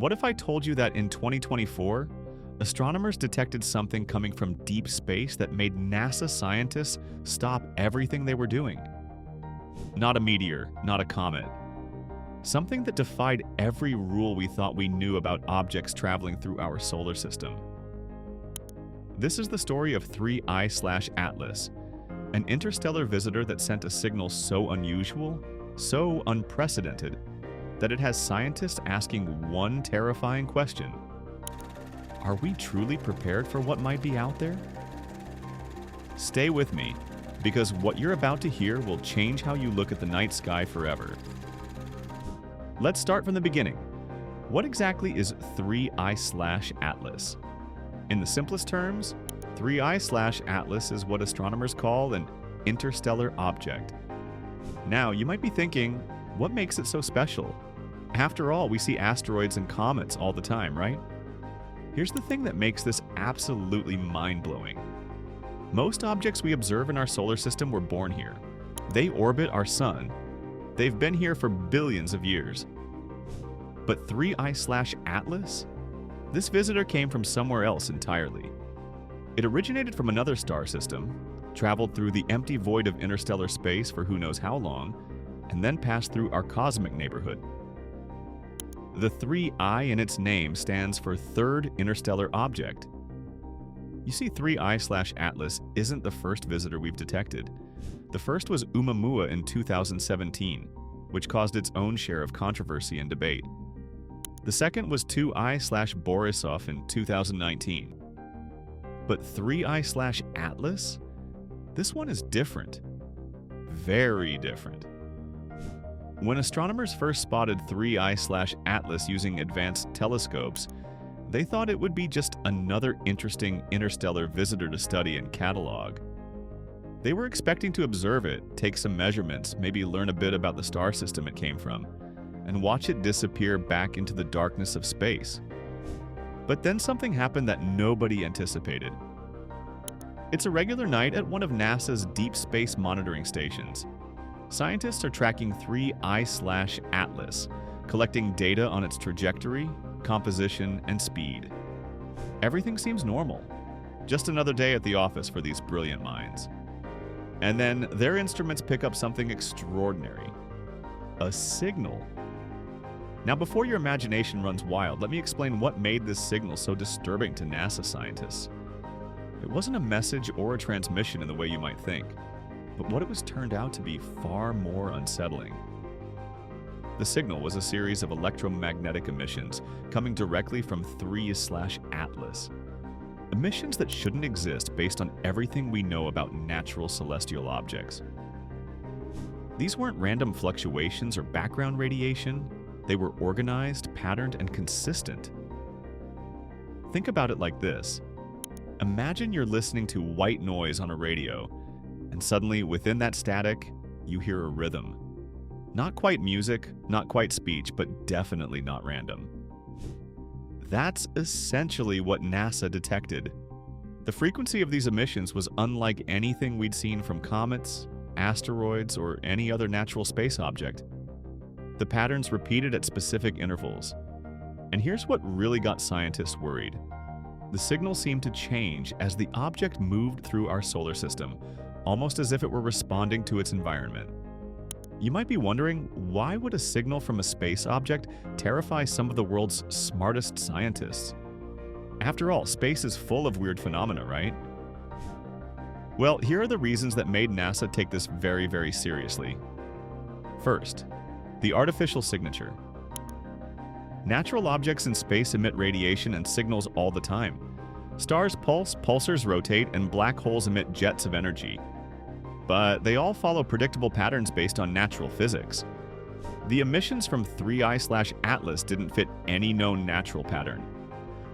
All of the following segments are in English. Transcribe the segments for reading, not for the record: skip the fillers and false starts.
What if I told you that in 2024, astronomers detected something coming from deep space that made NASA scientists stop everything they were doing? Not a meteor, not a comet. Something that defied every rule we thought we knew about objects traveling through our solar system. This is the story of 3I/ATLAS, an interstellar visitor that sent a signal so unusual, so unprecedented, that it has scientists asking one terrifying question. Are we truly prepared for what might be out there? Stay with me, because what you're about to hear will change how you look at the night sky forever. Let's start from the beginning. What exactly is 3I/ATLAS? In the simplest terms, 3I/ATLAS is what astronomers call an interstellar object. Now, you might be thinking, what makes it so special? After all, we see asteroids and comets all the time, right? Here's the thing that makes this absolutely mind-blowing. Most objects we observe in our solar system were born here. They orbit our sun. They've been here for billions of years. But 3I/ATLAS? This visitor came from somewhere else entirely. It originated from another star system, traveled through the empty void of interstellar space for who knows how long, and then passed through our cosmic neighborhood. The 3I in its name stands for Third Interstellar Object. You see, 3I/ATLAS isn't the first visitor we've detected. The first was Oumuamua in 2017, which caused its own share of controversy and debate. The second was 2I/Borisov in 2019. But 3I/ATLAS? This one is different. Very different. When astronomers first spotted 3I/ATLAS using advanced telescopes, they thought it would be just another interesting interstellar visitor to study and catalog. They were expecting to observe it, take some measurements, maybe learn a bit about the star system it came from, and watch it disappear back into the darkness of space. But then something happened that nobody anticipated. It's a regular night at one of NASA's deep space monitoring stations. Scientists are tracking 3I/ATLAS, collecting data on its trajectory, composition, and speed. Everything seems normal. Just another day at the office for these brilliant minds. And then their instruments pick up something extraordinary. A signal. Now, before your imagination runs wild, let me explain what made this signal so disturbing to NASA scientists. It wasn't a message or a transmission in the way you might think, but what it was turned out to be far more unsettling. The signal was a series of electromagnetic emissions coming directly from 3I/ATLAS. Emissions that shouldn't exist based on everything we know about natural celestial objects. These weren't random fluctuations or background radiation. They were organized, patterned, and consistent. Think about it like this. Imagine you're listening to white noise on a radio, and suddenly, within that static, you hear a rhythm. Not quite music, not quite speech, but definitely not random. That's essentially what NASA detected. The frequency of these emissions was unlike anything we'd seen from comets, asteroids, or any other natural space object. The patterns repeated at specific intervals. And here's what really got scientists worried. The signal seemed to change as the object moved through our solar system, almost as if it were responding to its environment. You might be wondering, why would a signal from a space object terrify some of the world's smartest scientists? After all, space is full of weird phenomena, right? Well, here are the reasons that made NASA take this very, very seriously. First, the artificial signature. Natural objects in space emit radiation and signals all the time. Stars pulse, pulsars rotate, and black holes emit jets of energy. But they all follow predictable patterns based on natural physics. The emissions from 3I/ATLAS didn't fit any known natural pattern.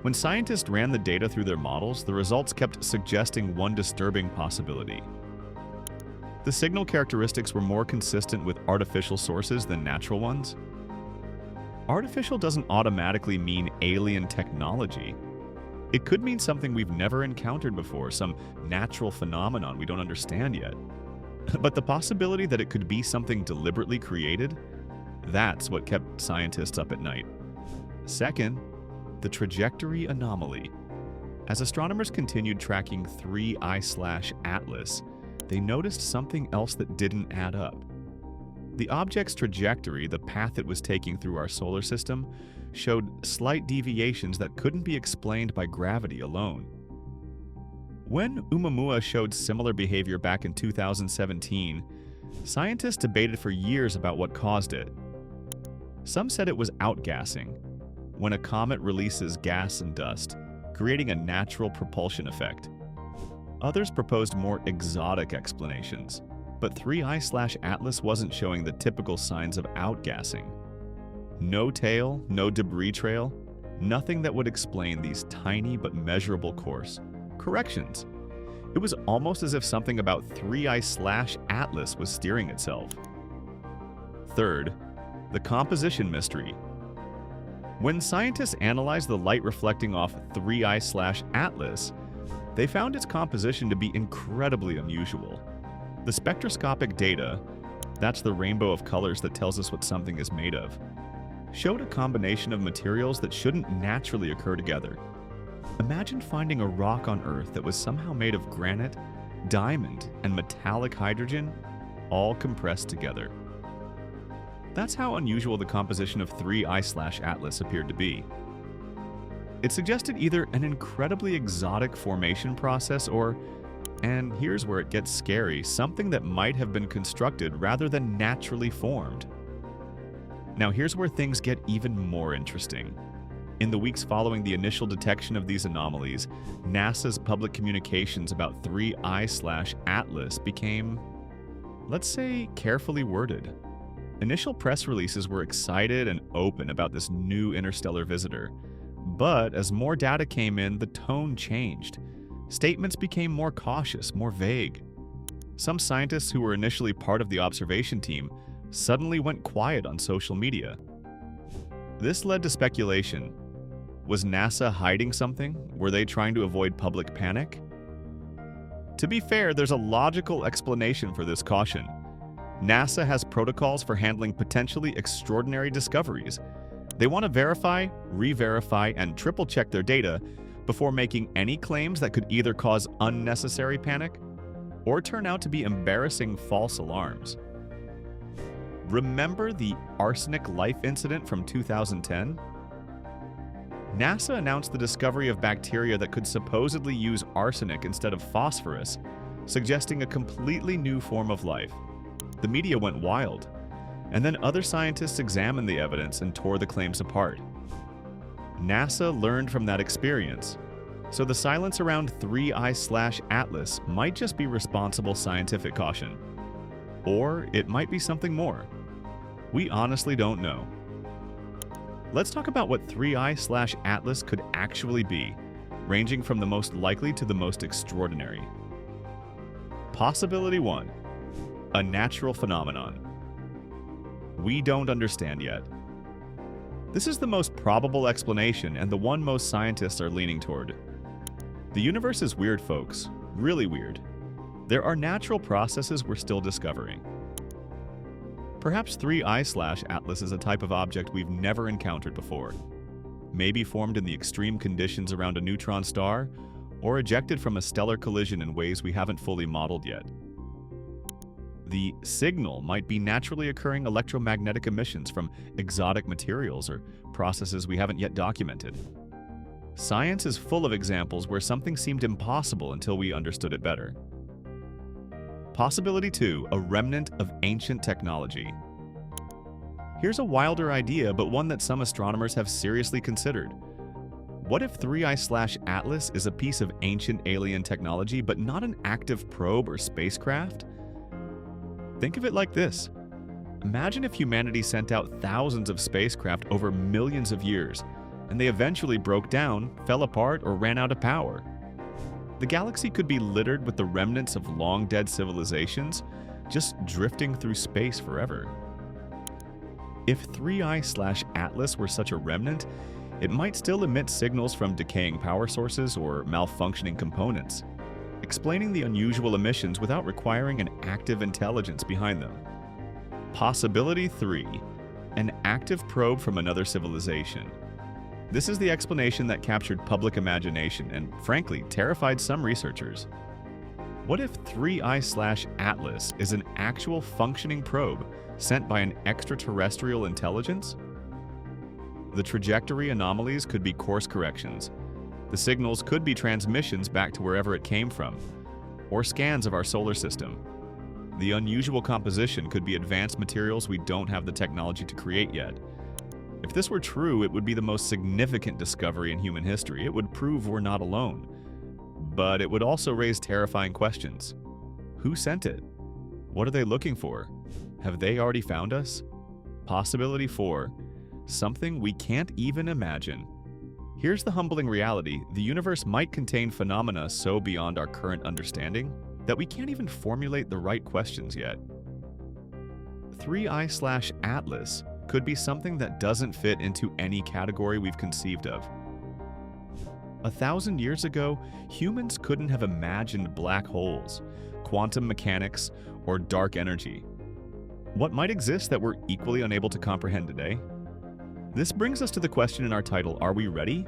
When scientists ran the data through their models, the results kept suggesting one disturbing possibility. The signal characteristics were more consistent with artificial sources than natural ones. Artificial doesn't automatically mean alien technology. It could mean something we've never encountered before, some natural phenomenon we don't understand yet. But the possibility that it could be something deliberately created, that's what kept scientists up at night. Second, the trajectory anomaly. As astronomers continued tracking 3I/ATLAS, they noticed something else that didn't add up. The object's trajectory, the path it was taking through our solar system, showed slight deviations that couldn't be explained by gravity alone. When Oumuamua showed similar behavior back in 2017, scientists debated for years about what caused it. Some said it was outgassing, when a comet releases gas and dust, creating a natural propulsion effect. Others proposed more exotic explanations, but 3I/ATLAS wasn't showing the typical signs of outgassing. No tail, no debris trail, nothing that would explain these tiny but measurable course corrections. It was almost as if something about 3I/ATLAS was steering itself. Third, the composition mystery. When scientists analyzed the light reflecting off 3I/ATLAS, they found its composition to be incredibly unusual. The spectroscopic data, that's the rainbow of colors that tells us what something is made of, showed a combination of materials that shouldn't naturally occur together. Imagine finding a rock on Earth that was somehow made of granite, diamond, and metallic hydrogen, all compressed together. That's how unusual the composition of 3I/ATLAS appeared to be. It suggested either an incredibly exotic formation process or, and here's where it gets scary, something that might have been constructed rather than naturally formed. Now here's where things get even more interesting. In the weeks following the initial detection of these anomalies, NASA's public communications about 3I/ATLAS became, let's say, carefully worded. Initial press releases were excited and open about this new interstellar visitor. But as more data came in, the tone changed. Statements became more cautious, more vague. Some scientists who were initially part of the observation team suddenly went quiet on social media. This led to speculation. Was NASA hiding something? Were they trying to avoid public panic? To be fair, there's a logical explanation for this caution. NASA has protocols for handling potentially extraordinary discoveries. They want to verify, re-verify, and triple-check their data before making any claims that could either cause unnecessary panic or turn out to be embarrassing false alarms. Remember the arsenic life incident from 2010? NASA announced the discovery of bacteria that could supposedly use arsenic instead of phosphorus, suggesting a completely new form of life. The media went wild, and then other scientists examined the evidence and tore the claims apart. NASA learned from that experience, so the silence around 3I/ATLAS might just be responsible scientific caution. Or it might be something more. We honestly don't know. Let's talk about what 3I/ATLAS could actually be, ranging from the most likely to the most extraordinary. Possibility 1. A natural phenomenon. We don't understand yet. This is the most probable explanation and the one most scientists are leaning toward. The universe is weird, folks. Really weird. There are natural processes we're still discovering. Perhaps 3I/ATLAS is a type of object we've never encountered before. Maybe formed in the extreme conditions around a neutron star, or ejected from a stellar collision in ways we haven't fully modeled yet. The signal might be naturally occurring electromagnetic emissions from exotic materials or processes we haven't yet documented. Science is full of examples where something seemed impossible until we understood it better. Possibility 2, a remnant of ancient technology. Here's a wilder idea, but one that some astronomers have seriously considered. What if 3I/ATLAS is a piece of ancient alien technology, but not an active probe or spacecraft? Think of it like this. Imagine if humanity sent out thousands of spacecraft over millions of years, and they eventually broke down, fell apart, or ran out of power. The galaxy could be littered with the remnants of long-dead civilizations, just drifting through space forever. If 3I/ATLAS were such a remnant, it might still emit signals from decaying power sources or malfunctioning components, explaining the unusual emissions without requiring an active intelligence behind them. Possibility 3, an active probe from another civilization. This is the explanation that captured public imagination and, frankly, terrified some researchers. What if 3I/Atlas is an actual functioning probe sent by an extraterrestrial intelligence? The trajectory anomalies could be course corrections. The signals could be transmissions back to wherever it came from, or scans of our solar system. The unusual composition could be advanced materials we don't have the technology to create yet. If this were true, it would be the most significant discovery in human history. It would prove we're not alone. But it would also raise terrifying questions. Who sent it? What are they looking for? Have they already found us? Possibility 4. Something we can't even imagine. Here's the humbling reality: the universe might contain phenomena so beyond our current understanding that we can't even formulate the right questions yet. 3I/Atlas could be something that doesn't fit into any category we've conceived of. 1,000 years ago, humans couldn't have imagined black holes, quantum mechanics, or dark energy. What might exist that we're equally unable to comprehend today? This brings us to the question in our title: are we ready?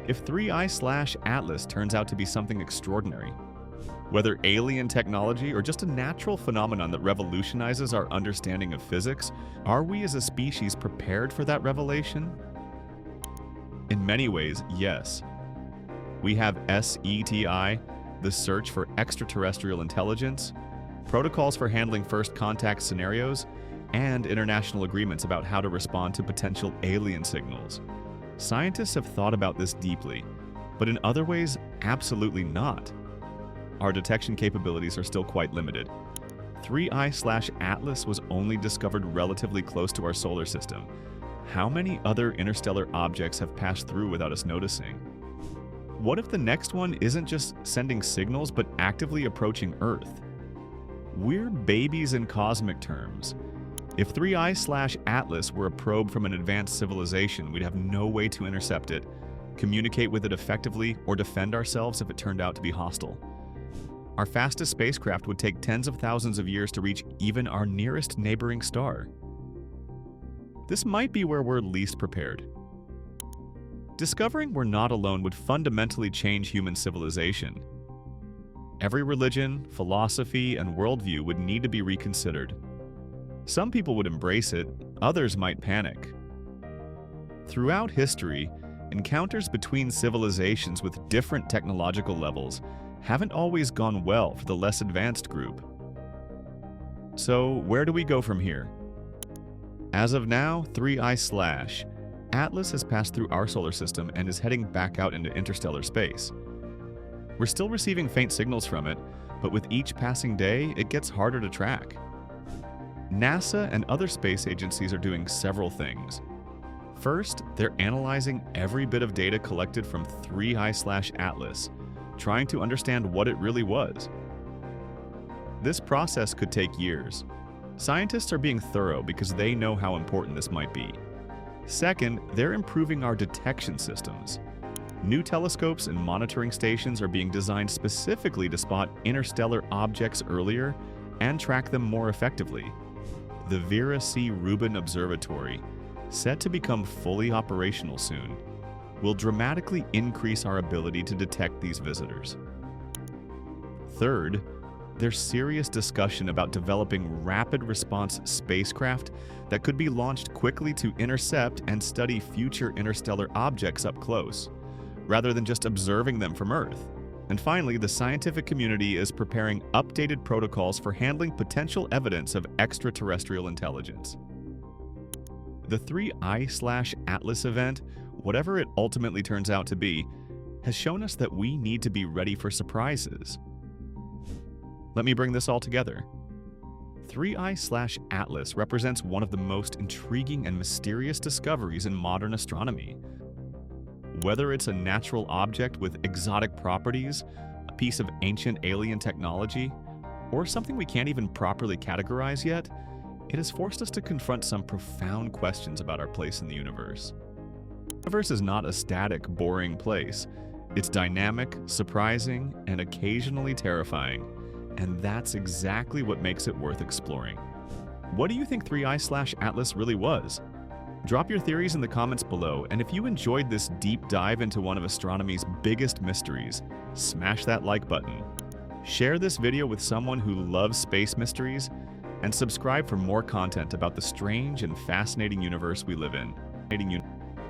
If 3I/Atlas turns out to be something extraordinary, whether alien technology or just a natural phenomenon that revolutionizes our understanding of physics, are we as a species prepared for that revelation? In many ways, yes. We have SETI, the search for extraterrestrial intelligence, protocols for handling first contact scenarios, and international agreements about how to respond to potential alien signals. Scientists have thought about this deeply, but in other ways, absolutely not. Our detection capabilities are still quite limited. 3I/Atlas was only discovered relatively close to our solar system. How many other interstellar objects have passed through without us noticing? What if the next one isn't just sending signals but actively approaching Earth? We're babies in cosmic terms. If 3I/Atlas were a probe from an advanced civilization, we'd have no way to intercept it, communicate with it effectively, or defend ourselves if it turned out to be hostile. Our fastest spacecraft would take tens of thousands of years to reach even our nearest neighboring star. This might be where we're least prepared. Discovering we're not alone would fundamentally change human civilization. Every religion, philosophy, and worldview would need to be reconsidered. Some people would embrace it, others might panic. Throughout history, encounters between civilizations with different technological levels haven't always gone well for the less advanced group. So, where do we go from here? As of now, 3I/Atlas has passed through our solar system and is heading back out into interstellar space. We're still receiving faint signals from it, but with each passing day, it gets harder to track. NASA and other space agencies are doing several things. First, they're analyzing every bit of data collected from 3I/Atlas, trying to understand what it really was. This process could take years. Scientists are being thorough because they know how important this might be. Second, they're improving our detection systems. New telescopes and monitoring stations are being designed specifically to spot interstellar objects earlier and track them more effectively. The Vera C. Rubin Observatory, set to become fully operational soon, will dramatically increase our ability to detect these visitors. Third, there's serious discussion about developing rapid response spacecraft that could be launched quickly to intercept and study future interstellar objects up close, rather than just observing them from Earth. And finally, the scientific community is preparing updated protocols for handling potential evidence of extraterrestrial intelligence. The 3I/Atlas event, whatever it ultimately turns out to be, has shown us that we need to be ready for surprises. Let me bring this all together. 3I/Atlas represents one of the most intriguing and mysterious discoveries in modern astronomy. Whether it's a natural object with exotic properties, a piece of ancient alien technology, or something we can't even properly categorize yet, it has forced us to confront some profound questions about our place in the universe. The universe is not a static, boring place. It's dynamic, surprising, and occasionally terrifying. And that's exactly what makes it worth exploring. What do you think 3I/Atlas really was? Drop your theories in the comments below, and if you enjoyed this deep dive into one of astronomy's biggest mysteries, smash that like button. Share this video with someone who loves space mysteries, and subscribe for more content about the strange and fascinating universe we live in.